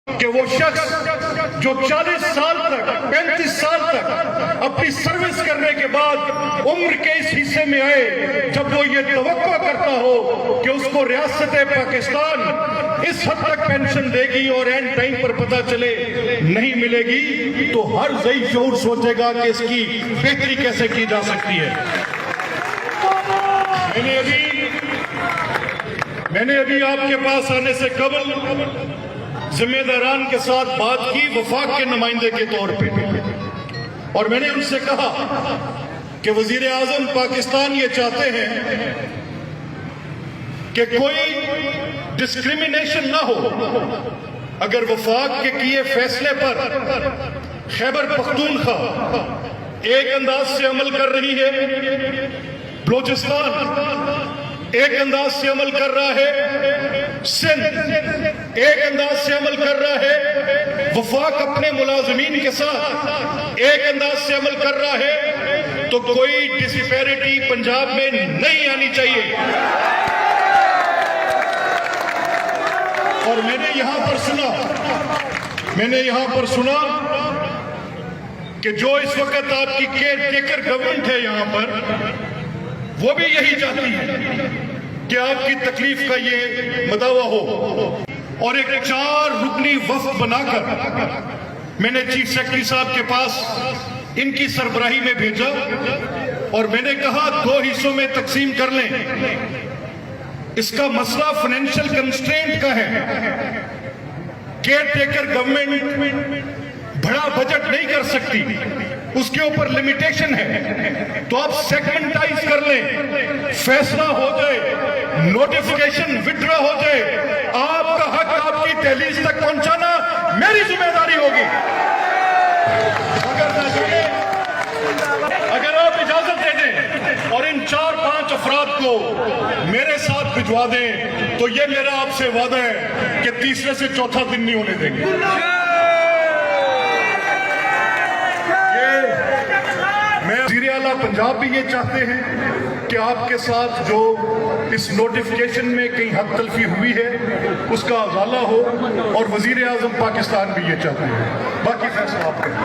کہ وہ شخص جو 40 سال تک 35 سال تک اپنی سروس کرنے کے بعد عمر کے اس حصے میں آئے جب وہ یہ توقع کرتا ہو کہ اس کو ریاست پاکستان اس حد تک پینشن دے گی اور اینڈ ٹائم پر پتہ چلے نہیں ملے گی تو ہر ذہین شعور سوچے گا کہ اس کی بہتری کیسے کی جا سکتی ہے۔ میں نے ابھی آپ کے پاس آنے سے قبل ذمہ داران کے ساتھ بات کی وفاق کے نمائندے کے طور پہ، اور میں نے ان سے کہا کہ وزیر اعظم پاکستان یہ چاہتے ہیں کہ کوئی ڈسکریمنیشن نہ ہو۔ اگر وفاق کے کیے فیصلے پر خیبر پختونخوا ایک انداز سے عمل کر رہی ہے، بلوچستان ایک انداز سے عمل کر رہا ہے، سندھ ایک انداز سے عمل کر رہا ہے، وفاق اپنے ملازمین کے ساتھ ایک انداز سے عمل کر رہا ہے، تو کوئی ڈسپیرٹی پنجاب میں نہیں آنی چاہیے۔ اور میں نے یہاں پر سنا کہ جو اس وقت آپ کی کیئر ٹیکر گورنمنٹ ہے یہاں پر، وہ بھی یہی چاہتی ہے کہ آپ کی تکلیف کا یہ مداوع ہو، اور ایک 4 رکنی وفد بنا کر میں نے چیف سیکرٹری صاحب کے پاس ان کی سربراہی میں بھیجا، اور میں نے کہا 2 حصوں میں تقسیم کر لیں۔ اس کا مسئلہ فائنینشل کنسٹرینٹ کا ہے، کیئر ٹیکر گورنمنٹ بڑا بجٹ نہیں کر سکتی، اس کے اوپر لیمیٹیشن ہے، تو آپ سیگمنٹائز کر لیں، فیصلہ ہو جائے، نوٹیفیکیشن وڈرا ہو جائے، آپ کا حق آپ کی دہلیز تک پہنچانا میری ذمہ داری ہوگی۔ اگر آپ اجازت دے دیں اور ان 4-5 افراد کو میرے ساتھ بھجوا دیں تو یہ میرا آپ سے وعدہ ہے کہ تیسرے سے چوتھا دن نہیں ہونے دیں گے۔ وزیر اعلیٰ پنجاب بھی یہ چاہتے ہیں کہ آپ کے ساتھ جو اس نوٹیفیکیشن میں کہیں حق تلفی ہوئی ہے اس کا ازالہ ہو، اور وزیر اعظم پاکستان بھی یہ چاہتے ہیں، باقی فیصلہ آپ کریں۔